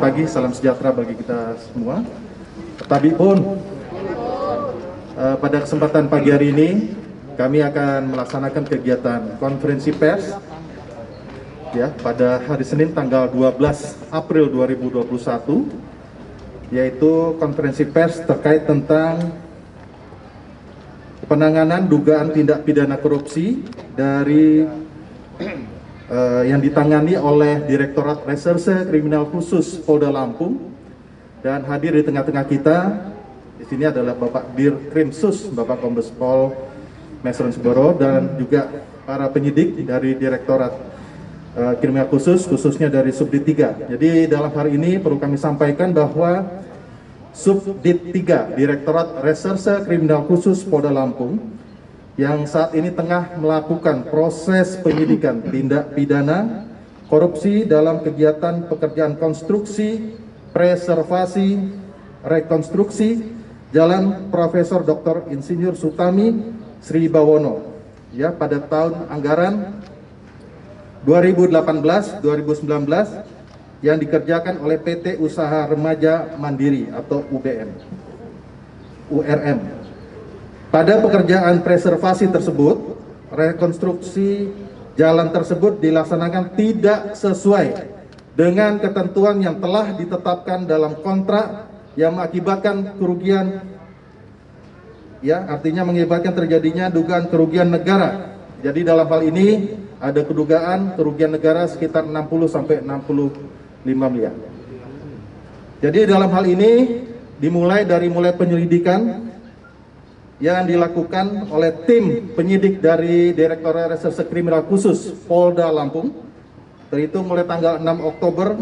pagi, salam sejahtera bagi kita semua. Tapi pun pada kesempatan pagi hari ini kami akan melaksanakan kegiatan konferensi pers ya pada hari Senin tanggal 12 April 2021, yaitu konferensi pers terkait tentang penanganan dugaan tindak pidana korupsi dari yang ditangani oleh Direktorat Reserse Kriminal Khusus Polda Lampung. Dan hadir di tengah-tengah kita di sini adalah Bapak Dirkrimsus, Bapak Kombes Pol Mesron Seboro, dan juga para penyidik dari Direktorat Kriminal Khusus, khususnya dari Subdit 3. Jadi dalam hari ini perlu kami sampaikan bahwa Subdit 3 Direktorat Reserse Kriminal Khusus Polda Lampung yang saat ini tengah melakukan proses penyidikan tindak pidana korupsi dalam kegiatan pekerjaan konstruksi, preservasi, rekonstruksi Jalan Profesor Dr. Insinyur Sutami Sri Bawono ya pada tahun anggaran 2018-2019 yang dikerjakan oleh PT Usaha Remaja Mandiri atau URM. Pada pekerjaan preservasi tersebut, rekonstruksi jalan tersebut dilaksanakan tidak sesuai dengan ketentuan yang telah ditetapkan dalam kontrak yang mengakibatkan kerugian, ya artinya mengakibatkan terjadinya dugaan kerugian negara. Jadi dalam hal ini ada kedugaan kerugian negara sekitar 60 sampai 65 miliar. Jadi dalam hal ini dimulai dari penyelidikan yang dilakukan oleh tim penyidik dari Direktorat Reserse Kriminal Khusus Polda Lampung, terhitung mulai tanggal 6 Oktober,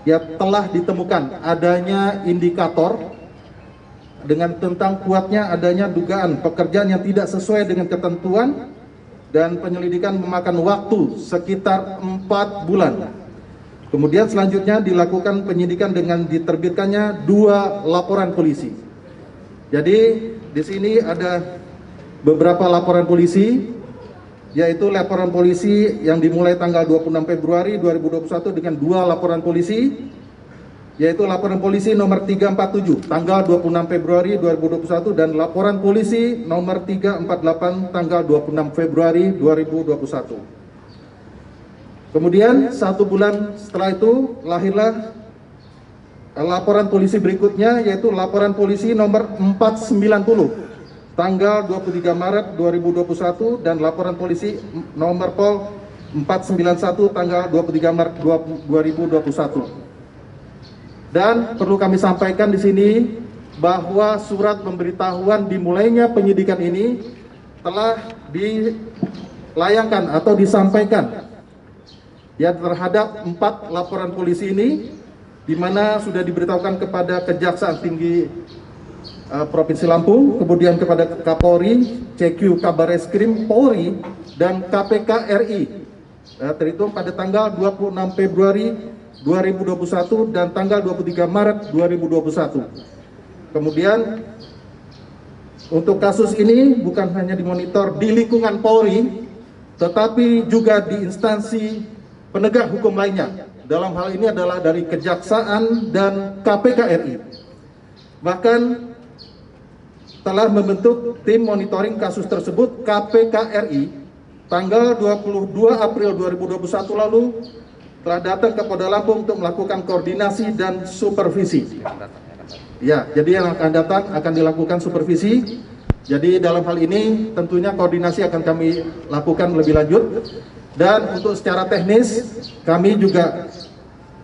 ya telah ditemukan adanya indikator dengan tentang kuatnya adanya dugaan pekerjaan yang tidak sesuai dengan ketentuan, dan penyelidikan memakan waktu sekitar 4 bulan. Kemudian selanjutnya dilakukan penyidikan dengan diterbitkannya 2 laporan polisi. Jadi di sini ada beberapa laporan polisi, yaitu laporan polisi yang dimulai tanggal 26 Februari 2021 dengan 2 laporan polisi, yaitu laporan polisi nomor 347 tanggal 26 Februari 2021 dan laporan polisi nomor 348 tanggal 26 Februari 2021. Kemudian 1 bulan setelah itu lahirlah laporan polisi berikutnya, yaitu laporan polisi nomor 490 tanggal 23 Maret 2021 dan laporan polisi nomor Pol 491 tanggal 23 Maret 2021. Dan perlu kami sampaikan di sini bahwa surat pemberitahuan dimulainya penyidikan ini telah dilayangkan atau disampaikan ya terhadap 4 laporan polisi ini, di mana sudah diberitahukan kepada Kejaksaan Tinggi Provinsi Lampung, kemudian kepada Kapolri, CQ Kabareskrim Polri, dan KPK RI, terhitung pada tanggal 26 Februari 2021 dan tanggal 23 Maret 2021. Kemudian untuk kasus ini bukan hanya dimonitor di lingkungan Polri, tetapi juga di instansi penegak hukum lainnya. Dalam hal ini adalah dari Kejaksaan dan KPK RI. Bahkan telah membentuk tim monitoring kasus tersebut. KPK RI tanggal 22 April 2021 lalu telah datang ke Polda Lampung untuk melakukan koordinasi dan supervisi. Ya, jadi yang akan datang akan dilakukan supervisi. Jadi dalam hal ini tentunya koordinasi akan kami lakukan lebih lanjut. Dan untuk secara teknis kami juga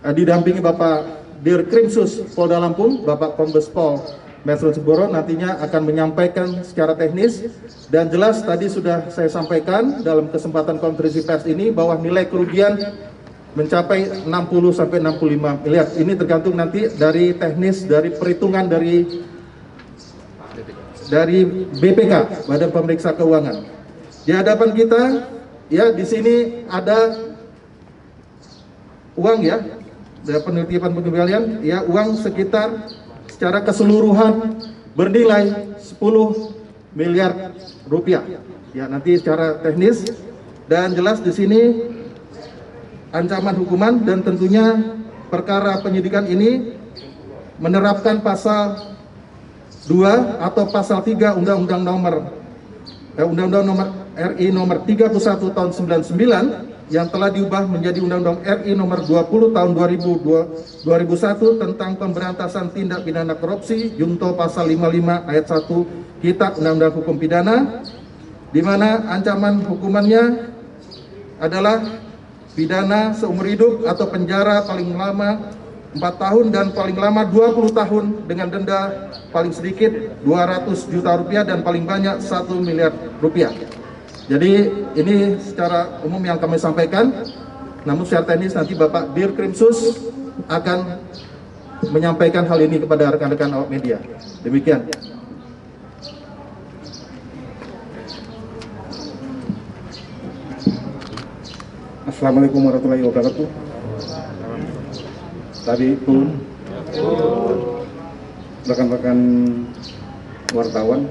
didampingi Bapak Dirkrimsus Polda Lampung, Bapak Kombes Pol Mesron Seboro, nantinya akan menyampaikan secara teknis. Dan jelas tadi sudah saya sampaikan dalam kesempatan konferensi pers ini bahwa nilai kerugian mencapai 60 sampai 65 miliar. Ini tergantung nanti dari teknis, dari perhitungan dari BPK, Badan Pemeriksa Keuangan. Di hadapan kita ya di sini ada uang ya, dari penelitian pengembalian ya, uang sekitar secara keseluruhan bernilai 10 miliar rupiah. Ya nanti secara teknis, dan jelas di sini ancaman hukuman dan tentunya perkara penyidikan ini menerapkan pasal 2 atau pasal 3 Undang-Undang nomor RI nomor 31 tahun 99 yang telah diubah menjadi Undang-Undang RI nomor 20 tahun 2001 tentang pemberantasan tindak pidana korupsi, junto pasal 55 ayat 1 Kitab Undang-Undang Hukum Pidana, di mana ancaman hukumannya adalah pidana seumur hidup atau penjara paling lama 4 tahun dan paling lama 20 tahun dengan denda paling sedikit 200 juta rupiah dan paling banyak 1 miliar rupiah. Jadi ini secara umum yang kami sampaikan, namun secara teknis nanti Bapak Dirkrimsus akan menyampaikan hal ini kepada rekan-rekan awak media. Demikian. Assalamualaikum warahmatullahi wabarakatuh. Tadi pun rekan-rekan wartawan,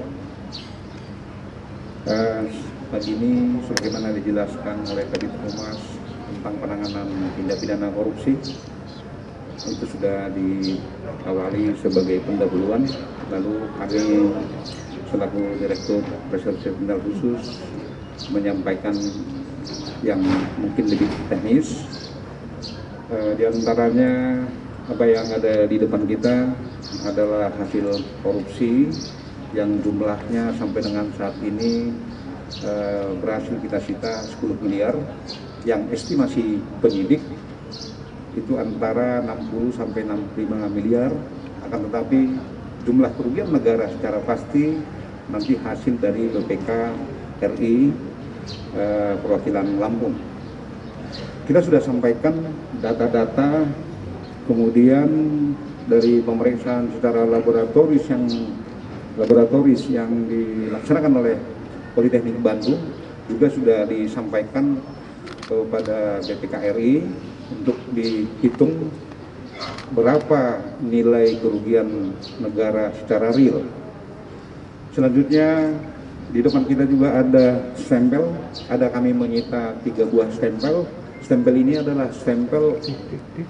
pagi ini sebagaimana dijelaskan oleh Kabid Humas tentang penanganan tindak pidana korupsi, itu sudah diawali sebagai pendahuluan. Lalu kami selaku Direktur Reserse Kriminal Khusus menyampaikan yang mungkin lebih teknis, di antaranya apa yang ada di depan kita adalah hasil korupsi yang jumlahnya sampai dengan saat ini berhasil kita sita 10 miliar, yang estimasi penyidik itu antara 60 sampai 65 miliar, akan tetapi jumlah kerugian negara secara pasti nanti hasil dari BPK RI perwakilan Lampung. Kita sudah sampaikan data-data, kemudian dari pemeriksaan secara laboratoris yang dilaksanakan oleh Politeknik Bandung juga sudah disampaikan kepada BPK RI untuk dihitung berapa nilai kerugian negara secara real. Selanjutnya di depan kita juga ada stempel, kami menyita 3 buah stempel. Stempel ini adalah stempel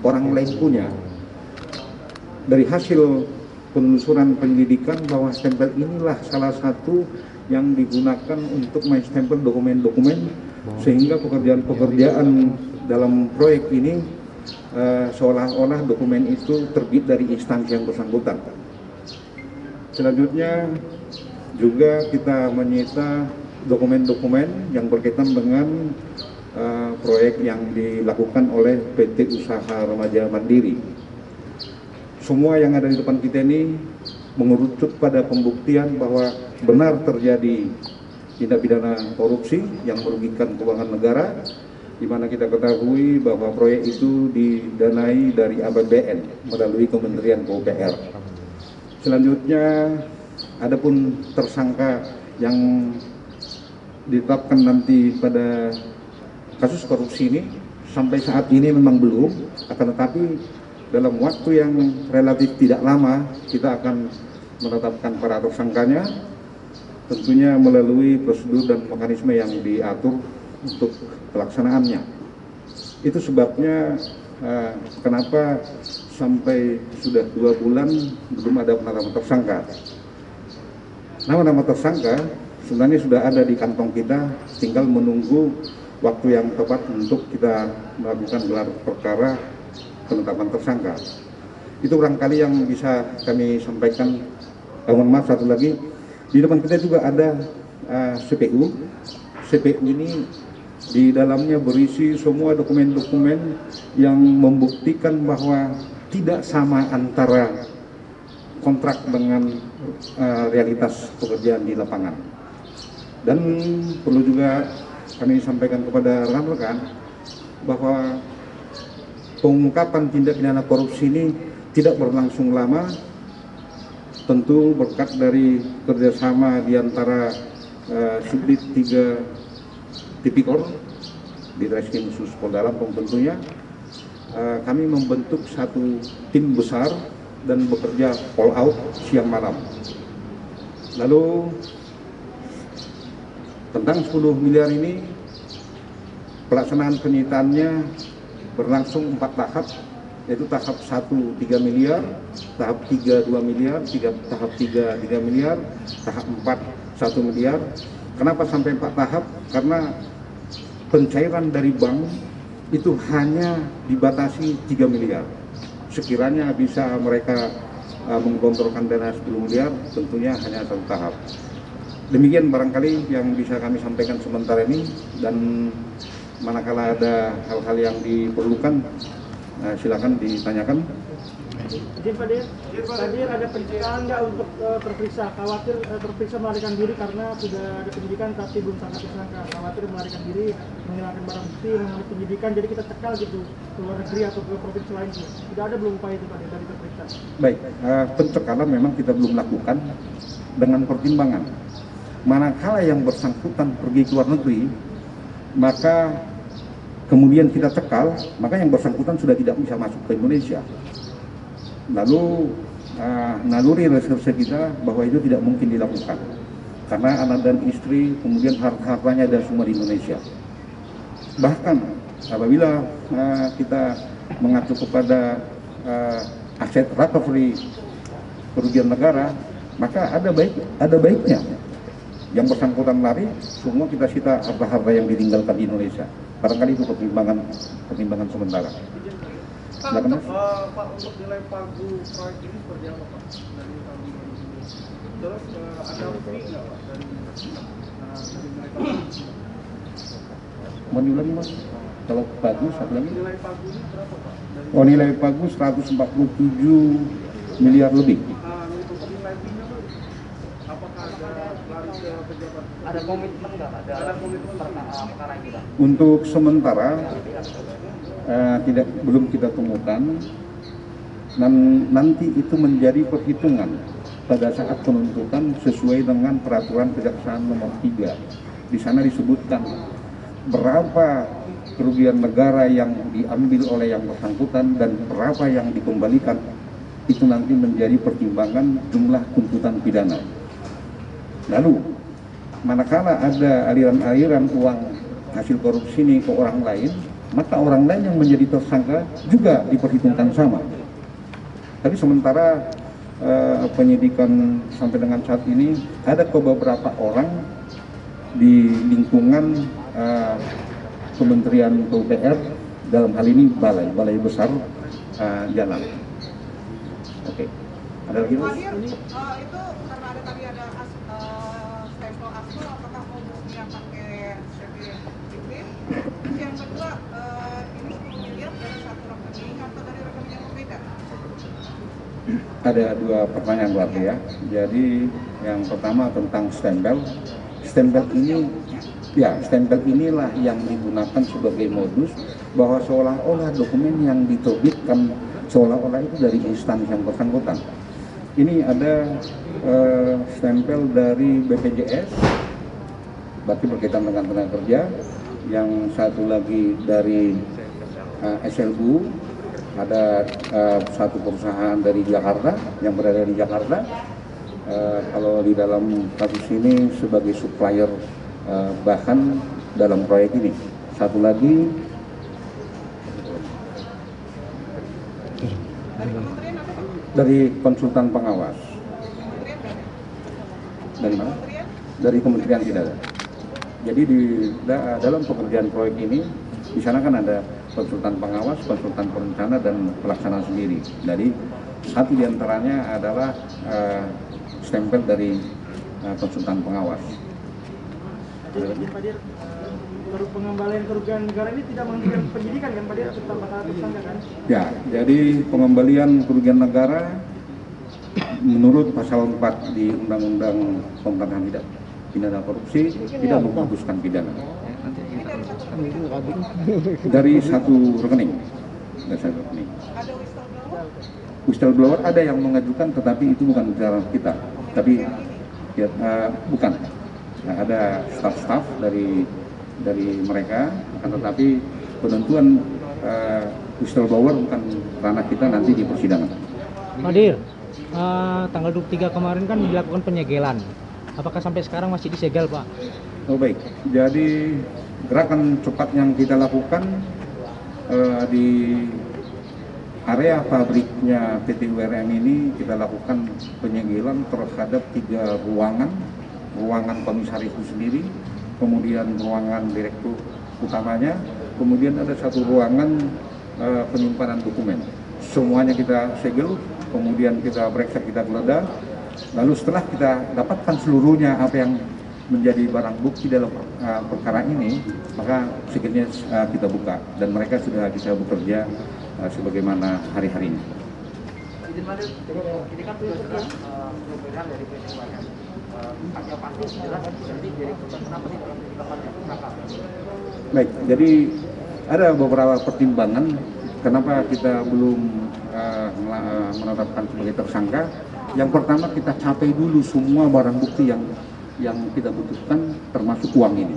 orang lain punya. Dari hasil penelusuran penyelidikan bahwa stempel inilah salah satu yang digunakan untuk menstempel dokumen-dokumen, sehingga pekerjaan-pekerjaan dalam proyek ini seolah-olah dokumen itu terbit dari instansi yang bersangkutan. Selanjutnya juga kita menyita dokumen-dokumen yang berkaitan dengan proyek yang dilakukan oleh PT Usaha Remaja Mandiri. Semua yang ada di depan kita ini mengerucut pada pembuktian bahwa benar terjadi tindak pidana korupsi yang merugikan keuangan negara, di mana kita ketahui bahwa proyek itu didanai dari APBN melalui Kementerian PUPR. Selanjutnya, adapun tersangka yang ditetapkan nanti pada kasus korupsi ini sampai saat ini memang belum, akan tetapi dalam waktu yang relatif tidak lama kita akan menetapkan para tersangkanya, tentunya melalui prosedur dan mekanisme yang diatur untuk pelaksanaannya. Itu sebabnya kenapa sampai sudah 2 bulan belum ada penetapan tersangka. Nama-nama tersangka sebenarnya sudah ada di kantong kita, tinggal menunggu waktu yang tepat untuk kita melakukan gelar perkara penetapan tersangka. Itu barangkali yang bisa kami sampaikan. Mohon maaf, satu lagi, di depan kita juga ada CPU. CPU ini di dalamnya berisi semua dokumen-dokumen yang membuktikan bahwa tidak sama antara kontrak dengan realitas pekerjaan di lapangan. Dan perlu juga kami sampaikan kepada rekan-rekan bahwa pengungkapan tindak pidana korupsi ini tidak berlangsung lama, tentu berkat dari kerjasama di antara Subdit 3 Tipikor di Reskrim Khusus Polda Lampung. Tentunya kami membentuk satu tim besar dan bekerja all out siang malam. Lalu tentang 10 miliar ini pelaksanaan penyitaannya berlangsung 4 tahap. yaitu tahap 1 3 miliar, tahap 3 2 miliar, tahap 3 3 miliar, tahap 4 1 miliar. Kenapa sampai 4 tahap? Karena pencairan dari bank itu hanya dibatasi 3 miliar. Sekiranya bisa mereka menggelontorkan dana 10 miliar, tentunya hanya 1 tahap. Demikian barangkali yang bisa kami sampaikan sementara ini, dan manakala ada hal-hal yang diperlukan, silakan ditanyakan. Izin Pak Dir, ada pencegahan nggak untuk terperiksa? Khawatir terperiksa melarikan diri karena sudah ada penyidikan tapi belum sampai tersangka. Khawatir melarikan diri, menghilangkan barang bukti, mengalami penyidikan, jadi kita cekal gitu ke luar negeri atau ke provinsi lain. Tidak ada belum upaya itu Pak Dir dari terperiksa? Baik, pencekalan memang kita belum lakukan dengan pertimbangan. Manakala yang bersangkutan pergi ke luar negeri, maka kemudian kita cekal, maka yang bersangkutan sudah tidak bisa masuk ke Indonesia. Lalu naluri reserse kita bahwa itu tidak mungkin dilakukan karena anak dan istri, kemudian harta-hartanya ada semua di Indonesia. Bahkan apabila kita mengacu kepada aset recovery kerugian negara, maka ada baiknya yang bersangkutan lari, semua kita sita harta-harta yang ditinggalkan di Indonesia. Barangkali itu pertimbangan sementara. Pak, untuk nilai pagu proyek ini seperti apa Pak? Dari tahun 2020. Terus ada fee nggak Pak dari mereka? Mau diulangi Mas? Kalau pagu satu lagi? Nilai pagunya berapa Pak? Oh, nilai pagu 147 miliar lebih. Untuk nilai fee-nya Pak, apakah ada lari ke pejabat? Ada komitmen nggak? Ada komitmen perkara ini Pak? Untuk sementara belum kita temukan, dan nanti itu menjadi perhitungan pada saat penuntutan sesuai dengan peraturan kejaksaan nomor 3. Di sana disebutkan berapa kerugian negara yang diambil oleh yang bersangkutan dan berapa yang dikembalikan. Itu nanti menjadi pertimbangan jumlah tuntutan pidana. Lalu manakala ada aliran-aliran uang hasil korupsi ini ke orang lain, maka orang lain yang menjadi tersangka juga diperhitungkan sama. Tapi sementara penyidikan sampai dengan saat ini ada beberapa orang di lingkungan Kementerian PUPR, dalam hal ini balai besar jalan. Oke. Ada lagi Mas? Itu karena ada tadi ada stempel asal, apakah modusnya pakai CVV? Yang kedua, ini 10 miliar dari satu rekening atau dari rekening yang berbeda? Ada 2 pertanyaan berarti ya. Jadi yang pertama tentang stempel. Stempel inilah yang digunakan sebagai modus bahwa seolah-olah dokumen yang diterbitkan seolah-olah itu dari instansi yang bersangkutan. Ini ada stempel dari BPJS, berarti berkaitan dengan tenaga kerja. Yang satu lagi dari SLU, ada satu perusahaan dari Jakarta yang berada di Jakarta. Kalau di dalam kasus ini sebagai supplier bahan dalam proyek ini. Satu lagi dari konsultan pengawas. Dari mana? Dari kementerian tidak ada. Jadi dalam pekerjaan proyek ini, di sana kan ada konsultan pengawas, konsultan perencana, dan pelaksana sendiri. Jadi satu diantaranya adalah stempel dari konsultan pengawas. Jadi Pak Dir, pengembalian kerugian negara ini tidak menghentikan penyidikan kan Pak Dir, tanpa tersangka kan? Ya, jadi pengembalian kerugian negara menurut pasal 4 di Undang-Undang Pemberantasan Tindak Pidana Korupsi tidak menghapuskan pidana. Dari satu rekening. Ada Whistleblower ada yang mengajukan, tetapi itu bukan bicara kita. Tapi ya, bukan. Nah, ada staf-staf dari mereka, akan tetapi penentuan whistleblower bukan ranah kita nanti di persidangan. Pak Dir, tanggal 23 kemarin kan dilakukan penyegelan. Apakah sampai sekarang masih disegel, Pak? Oh baik, jadi gerakan cepat yang kita lakukan di area pabriknya PT URM ini kita lakukan penyegelan terhadap 3 ruangan komisaris itu sendiri, kemudian ruangan direktur utamanya, kemudian ada 1 ruangan penyimpanan dokumen. Semuanya kita segel, kemudian kita periksa, kita geledah. Lalu setelah kita dapatkan seluruhnya apa yang menjadi barang bukti dalam perkara ini, maka segelnya kita buka dan mereka sudah bisa bekerja sebagaimana hari-harinya. Izin Madil, ini kan sudah perbedaan dari PT URM. Yang pasti jelas jadi direktur kenapa sih dalam penetapannya tersangka? Baik, jadi ada beberapa pertimbangan kenapa kita belum menetapkan sebagai tersangka. Yang pertama, kita capai dulu semua barang bukti yang kita butuhkan, termasuk uang ini.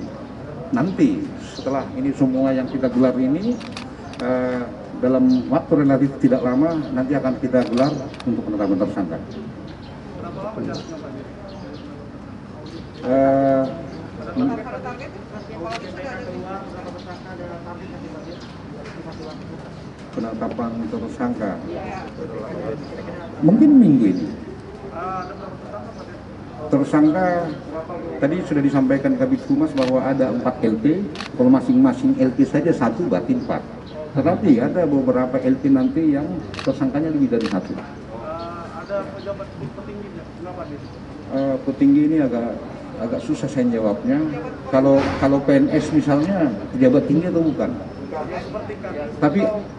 Nanti setelah ini semua yang kita gelar ini dalam waktu relatif tidak lama nanti akan kita gelar untuk penetapan tersangka. Berapa lama jaraknya Pak? Kalau target, kalau sudah ada Berapa tersangka ada target yang dibagian? Penetapan tersangka ya, mungkin minggu ini. Ada berapa tersangka Pak? Tersangka tadi sudah disampaikan Kabid Humas bahwa ada 4 LP, kalau masing-masing LP saja 1 berarti 4. Tetapi ada beberapa LP nanti yang tersangkanya lebih dari 1. Ada pejabat petingginya, kenapa nih? Petinggi ini agak susah saya jawabnya. Kalau PNS misalnya pejabat tinggi atau bukan? Seperti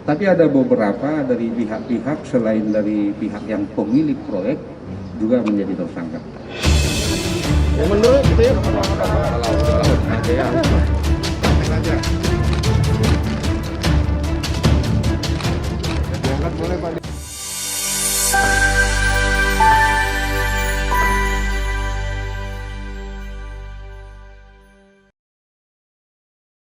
Tapi ada beberapa dari pihak-pihak selain dari pihak yang pemilik proyek juga menjadi tersangka. Menurut itu ya.